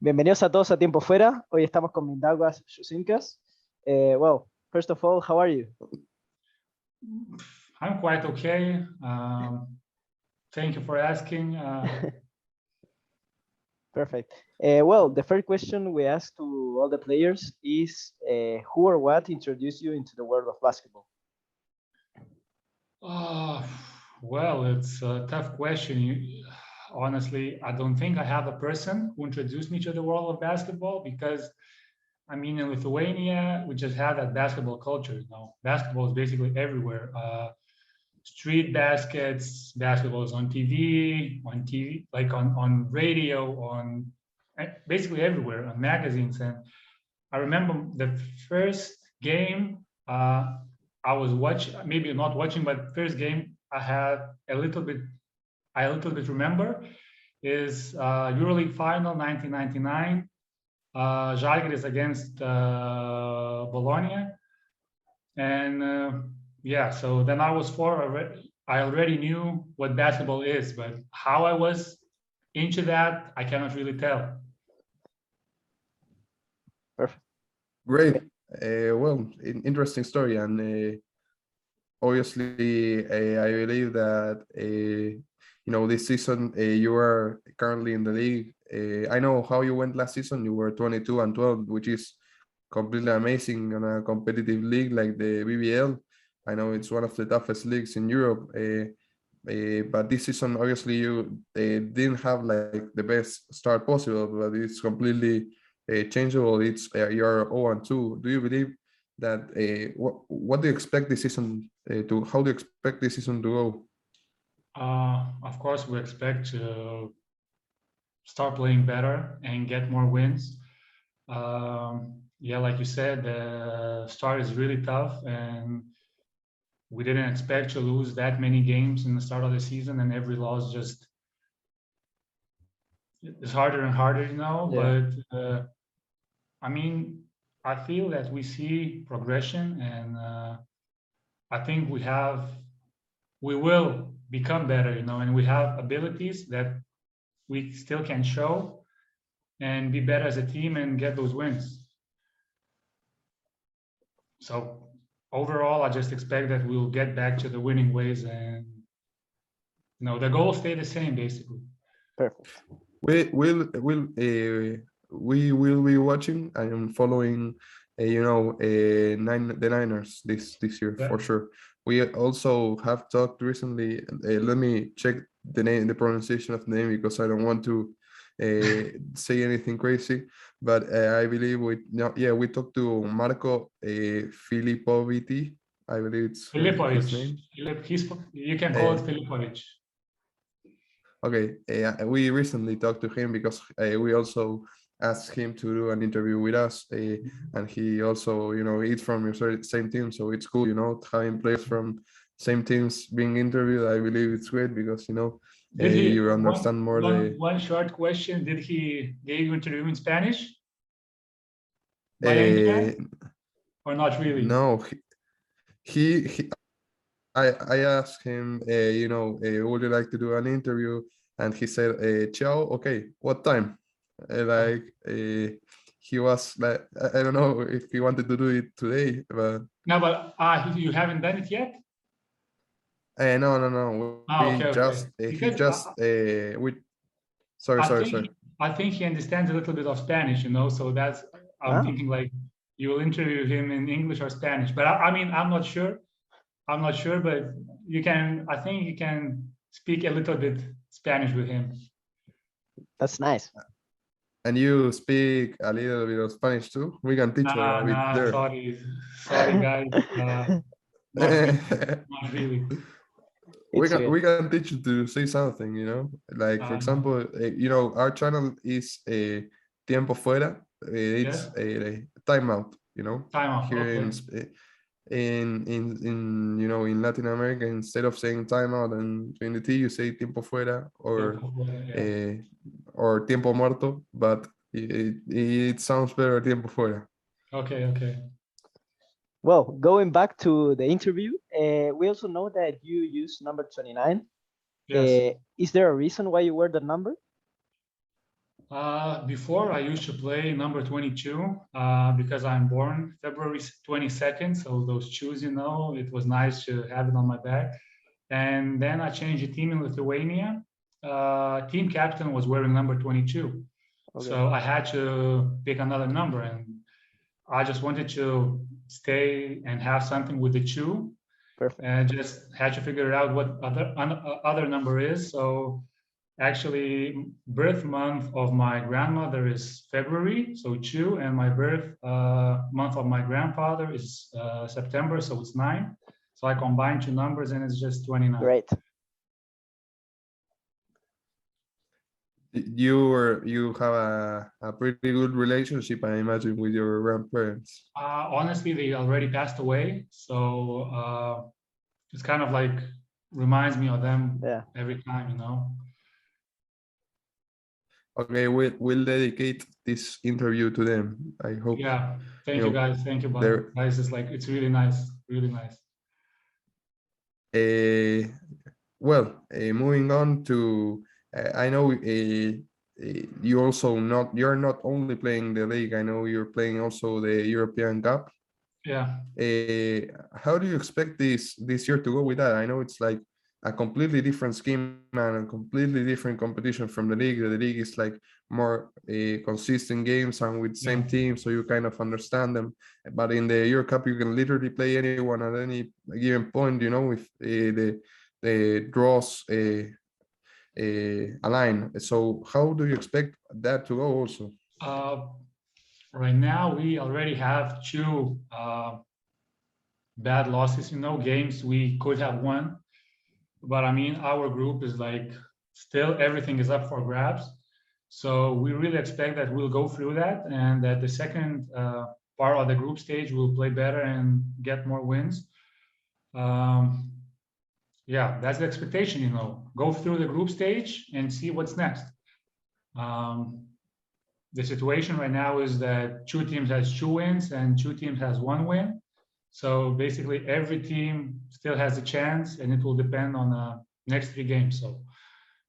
Bienvenidos a todos a Tiempo Fuera. Hoy estamos con Mindaugas Susinskas. Well, first of all, how are you? I'm quite okay. Thank you for asking. Perfect. Well, the first question we ask to all the players is who or what introduced you into the world of basketball? Well, it's a tough question. Honestly, I don't think I have a person who introduced me to the world of basketball because, I mean, in Lithuania, we just have that basketball culture. Basketball is basically everywhere. Street baskets, basketball is on TV, like on radio, on basically everywhere, on magazines. And I remember the first game I was watching, maybe not watching, but first game I had a little bit remember is EuroLeague final 1999. Žalgiris against Bologna. And yeah, so then I was four already. I already knew what basketball is, but how I was into that, I cannot really tell. Perfect. Great. Well, interesting story. And obviously, I believe that, this season you are currently in the league. I know how you went last season. You were 22-12, which is completely amazing in a competitive league like the BBL. I know it's one of the toughest leagues in Europe. But this season, obviously, you didn't have like the best start possible, but it's completely changeable. It's you're 0-2. Do you believe that? What do you expect this season to? How do you expect this season to go? Of course, we expect to start playing better and get more wins. Yeah, like you said, the start is really tough, and we didn't expect to lose that many games in the start of the season, and every loss just is harder and harder, Yeah. But I mean, I feel that we see progression, and I think we will become better, and we have abilities that we still can show and be better as a team and get those wins. So overall, I just expect that we'll get back to the winning ways, and the goals stay the same basically. Perfect. We will be watching and following, the Niners this year, Yeah. for sure. We also have talked recently. Let me check the pronunciation of the name, because I don't want to say anything crazy. But I believe we talked to Marco Filipoviti. I believe it's his name. You can call it Filipovic. Okay, we recently talked to him because we also asked him to do an interview with us, and he also, he's from your same team, so it's cool, having players from same teams being interviewed. I believe it's great because Did he? you understand more One short question: did he give you interview in Spanish? By any chance? Or not really? No, he I asked him, would you like to do an interview? And he said, ciao, okay, what time? He was like, I don't know if he wanted to do it today, but No, but you haven't done it yet? no. I think he understands a little bit of Spanish, so that's, I'm thinking like you will interview him in English or Spanish. But I mean, I'm not sure, but I think you can speak a little bit Spanish with him. That's nice. And you speak a little bit of Spanish too? We can teach you a bit there. Sorry guys. Not really. We can teach you to say something, like, for example, our channel is Tiempo Fuera. It's a timeout, Timeout, here okay. in Latin America, instead of saying timeout and in the T, you say Tiempo Fuera or Tiempo Muerto, but it sounds better, Tiempo Fuera. Okay. Well, going back to the interview, we also know that you use number 29. Yes. Is there a reason why you wear the number? Before I used to play number 22 because I'm born February 22nd. So those shoes, it was nice to have it on my back. And then I changed the team in Lithuania. Team captain was wearing number 22. Okay. So I had to pick another number, and I just wanted to stay and have something with the two, Perfect. and just had to figure out what other number is. So actually, birth month of my grandmother is February, so 2, and my birth month of my grandfather is September, so it's 9. So I combine two numbers and it's just 29. Great. You have a pretty good relationship, I imagine, with your grandparents. Honestly, they already passed away, so it's kind of like reminds me of them every time. Okay, we'll dedicate this interview to them. I hope. Yeah, thank you guys. Thank you, guys. It's really nice, really nice. Moving on to, I know you're not only playing the league. I know you're playing also the European Cup. Yeah. How do you expect this year to go with that? I know it's like a completely different scheme and a completely different competition from the league. The league is like more consistent games and with same team, so you kind of understand them. But in the Euro Cup, you can literally play anyone at any given point. With the draws align. So how do you expect that to go also? Right now, we already have two bad losses. Games we could have won. But I mean, our group is like still everything is up for grabs. So we really expect that we'll go through that, and that the second part of the group stage will play better and get more wins. Yeah, that's the expectation, go through the group stage and see what's next. The situation right now is that two teams has 2 wins and 2 teams has 1 win. So basically every team still has a chance, and it will depend on the next 3 games. So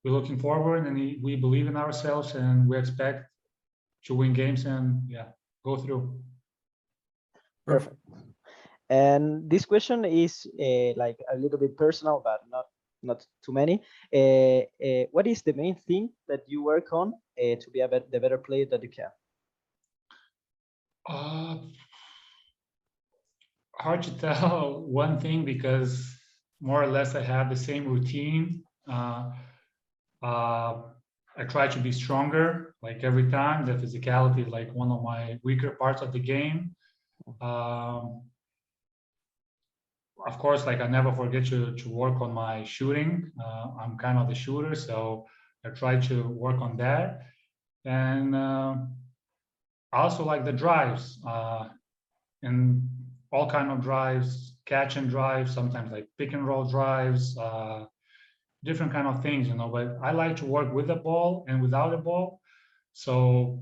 we're looking forward, and we believe in ourselves, and we expect to win games and go through. Perfect. And this question is like a little bit personal, but not too many. What is the main thing that you work on to be the better player that you can? Hard to tell one thing, because more or less I have the same routine. I try to be stronger, like every time. The physicality is like one of my weaker parts of the game. Of course, like I never forget to work on my shooting. I'm kind of the shooter, so I try to work on that. And I also like the drives, and all kind of drives, catch and drives, sometimes like pick and roll drives, different kind of things, but I like to work with the ball and without the ball. So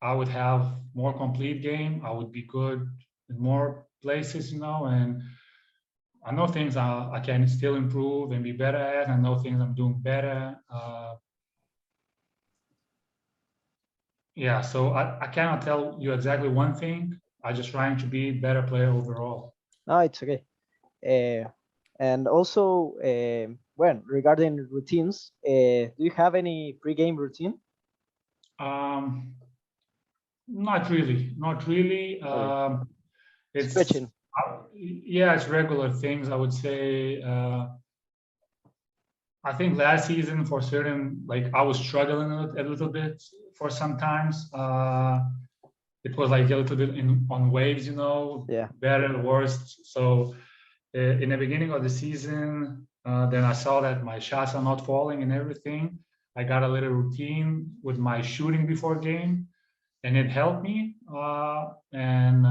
I would have more complete game. I would be good in more places, and I know things I can still improve and be better at. I know things I'm doing better. So I cannot tell you exactly one thing. I'm just trying to be a better player overall. No, it's okay. And also, regarding routines, do you have any pre-game routine? Not really. It's stretching. It's regular things, I would say. I think last season, for certain, like I was struggling a little bit for sometimes. It was like a little bit on waves, better, worse. So in the beginning of the season, then I saw that my shots are not falling and everything. I got a little routine with my shooting before game, and it helped me. And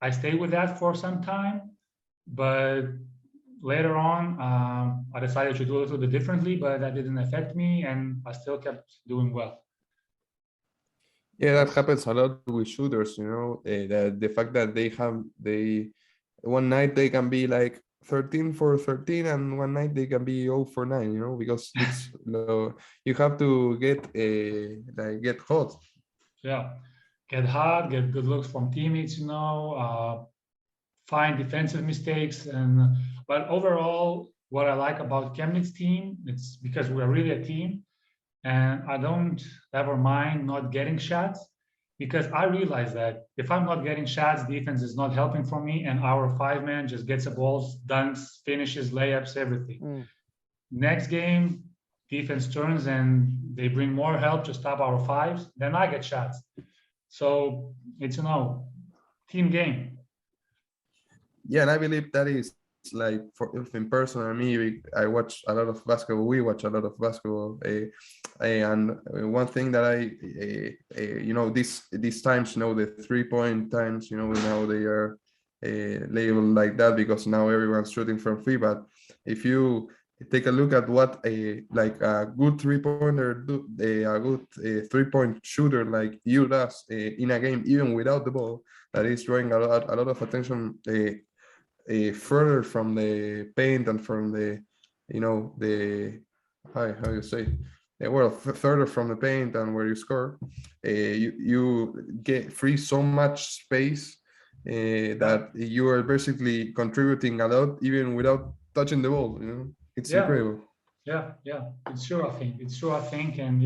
I stayed with that for some time, but later on, I decided to do a little bit differently, but that didn't affect me, and I still kept doing well. Yeah, that happens a lot with shooters, the fact that one night they can be like 13 for 13, and one night they can be 0 for 9, because it's you have to get hot. Yeah, get hard, get good looks from teammates, find defensive mistakes, and but overall, what I like about Chemnitz team, it's because we're really a team, and I don't ever mind not getting shots because I realize that if I'm not getting shots, defense is not helping for me, and our 5-man just gets the balls, dunks, finishes, layups, everything. Next game, defense turns and they bring more help to stop our 5s, then I get shots. So it's team game. Yeah, and I believe that is like if in person, and me, I watch a lot of basketball. We watch a lot of basketball, and one thing that these times, the 3-point times, now they are labeled like that because now everyone's shooting from free. But if you take a look at what a good 3-pointer a good 3-point shooter like you does in a game, even without the ball, that is drawing a lot of attention further from the paint and from the the how you say well, further from the paint and where you score, you get free so much space that you are basically contributing a lot even without touching the ball. It's incredible. Yeah, it's true. I think, and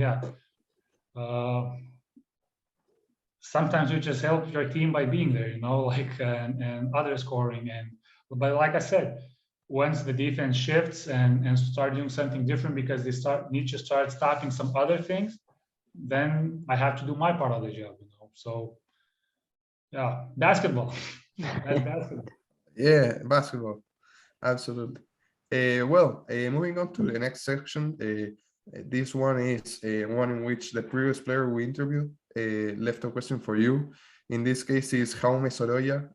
sometimes you just help your team by being there, and other scoring. But like I said, once the defense shifts and start doing something different because they need to start stopping some other things, then I have to do my part of the job. So yeah, basketball. That's basketball. Yeah, basketball, absolutely. Moving on to the next section. This one is one in which the previous player we interviewed left a question for you. In this case, is Jaume Sorolla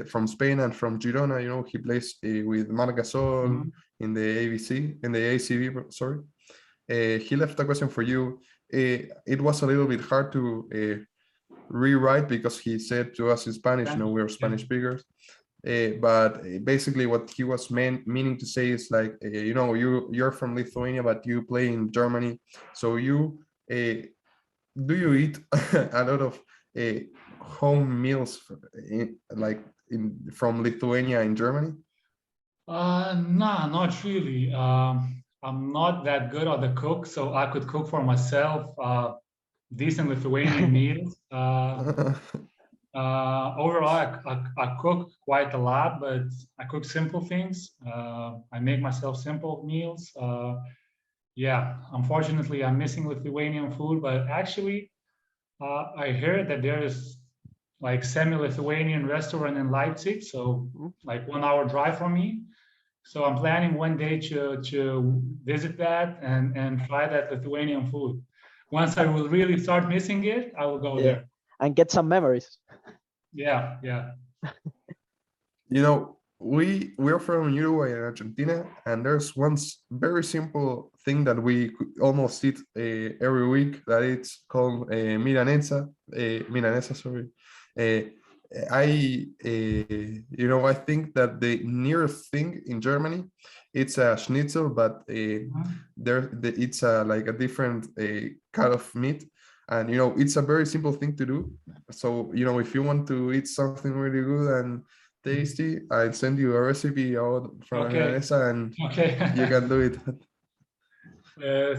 from Spain and from Girona. He plays with Marc Gasol in the ACB. Sorry. He left a question for you. It was a little bit hard to rewrite because he said to us in Spanish. We're Spanish speakers. But basically what he was meaning to say is like, you're from Lithuania, but you play in Germany. So do you eat a lot of home meals from Lithuania in Germany? No, not really. I'm not that good at the cook, so I could cook for myself decent Lithuanian meals. Overall, I cook quite a lot, but I cook simple things. I make myself simple meals. Unfortunately, I'm missing Lithuanian food, but actually, I heard that there is like semi-Lithuanian restaurant in Leipzig, so like 1 hour drive from me. So I'm planning one day to visit that and try that Lithuanian food. Once I will really start missing it, I will go there. And get some memories. Yeah. We're from Uruguay and Argentina, and there's one very simple thing that we almost eat every week, that it's called milanesa. Sorry. I think that the nearest thing in Germany, it's a schnitzel, but it's like a different cut of meat. And it's a very simple thing to do. So if you want to eat something really good and tasty, I'll send you a recipe out from milanesa, and you can do it.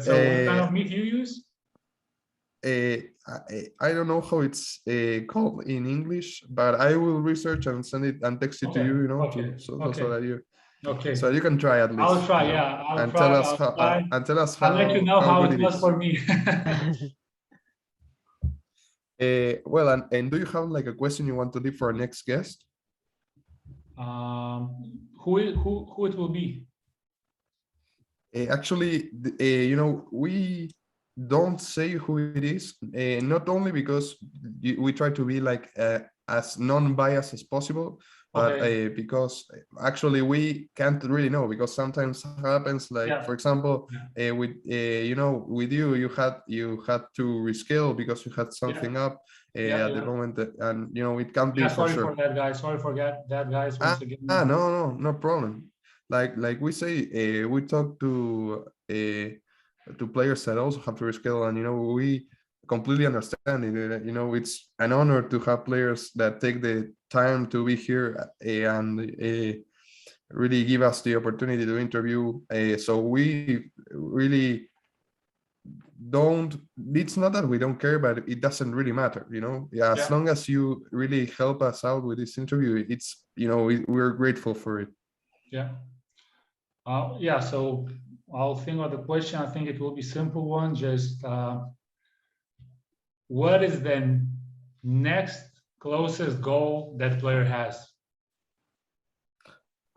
So what kind of meat you use? I don't know how it's called in English, but I will research and send it and text it to you. So that you can try at least. I'll try. I'll try. Tell us how. I'll let you know how good it was for me. And do you have like a question you want to leave for our next guest? Who it will be? Actually, we don't say who it is, not only because we try to be like as non-biased as possible, but because actually we can't really know, because sometimes happens like, for example, with with you had to rescale because you had something up at the moment, and it can't be for sorry sure. for that, guys. Sorry for that, guys. Once again. No problem. like we say, we talk to players that also have to reschedule, and we completely understand it. It's an honor to have players that take the time to be here and really give us the opportunity to interview. So we really don't. It's not that we don't care, but it doesn't really matter. Yeah, as long as you really help us out with this interview, it's we're grateful for it. Yeah. So I'll think of the question. I think it will be simple one. Just what is the next closest goal that player has?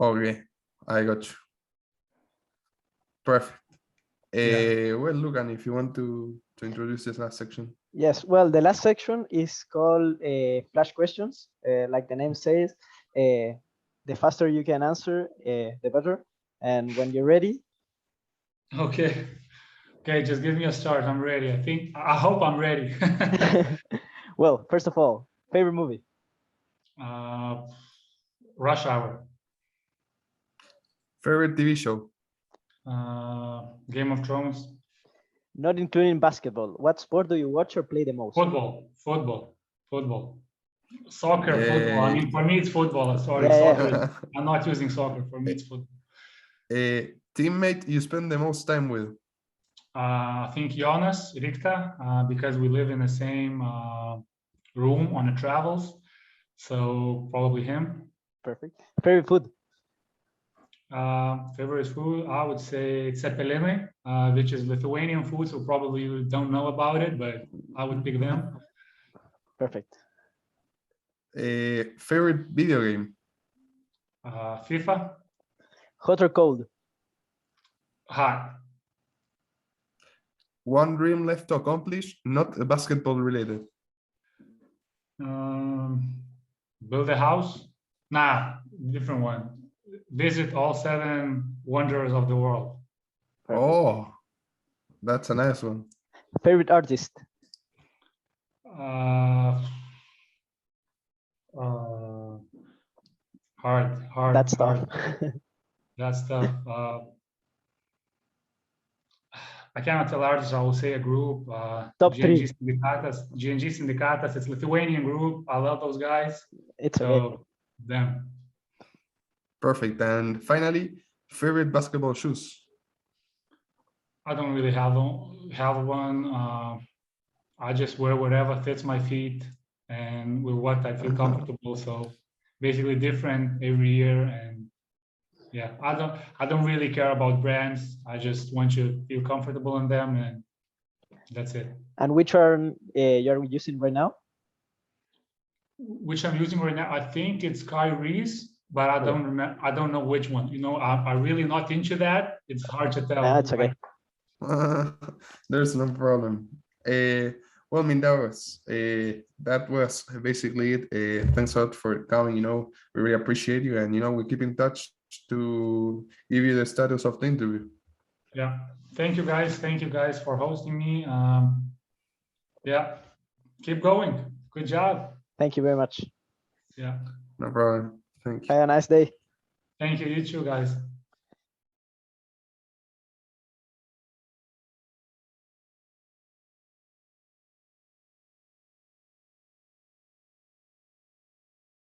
Okay, I got you. Perfect. Well, Lucan, if you want to introduce this last section. Yes, well, the last section is called flash questions. Like the name says, the faster you can answer, the better. And when you're ready. Okay, just give me a start. I'm ready. I hope I'm ready. Well, first of all, favorite movie? Rush Hour. Favorite TV show? Game of Thrones. Not including basketball. What sport do you watch or play the most? Football. Soccer, football. I mean, for me, it's football. Sorry, soccer. I'm not using soccer. For me, it's football. A teammate you spend the most time with? I think Jonas Rikta, because we live in the same room on the travels. So probably him. Perfect. Favorite food? Favorite food, I would say cepelene, which is Lithuanian food. So probably you don't know about it, but I would pick them. Perfect. Favorite video game? FIFA. Hot or cold? Hot. One dream left to accomplish, not basketball related. Build a house? Nah, different one. Visit all 7 wonders of the world. Perfect. Oh, that's a nice one. Favorite artist? Hard. That's tough. That's tough. I cannot tell artists. I will say a group. Top GNG 3. Sindikatas. GNG Sindikatas. It's Lithuanian group. I love those guys. It's okay. Them. Perfect. And finally, favorite basketball shoes? I don't really have one. I just wear whatever fits my feet and with what I feel comfortable. So basically different every year. And yeah, I don't really care about brands. I just want you to feel comfortable in them, and that's it. And which are you're using right now? Which I'm using right now, I think it's Kyrie's, but I don't remember. I don't know which one. I'm really not into that. It's hard to tell. That's okay. There's no problem. Well, Mindaugas, that was basically it. Thanks a lot for coming. We really appreciate you, and we keep in touch to give you the status of the interview. Yeah, thank you guys for hosting me. Yeah, keep going. Good job. Thank you very much. Yeah, No problem. Thank you. Have a nice day. thank you. You too, guys.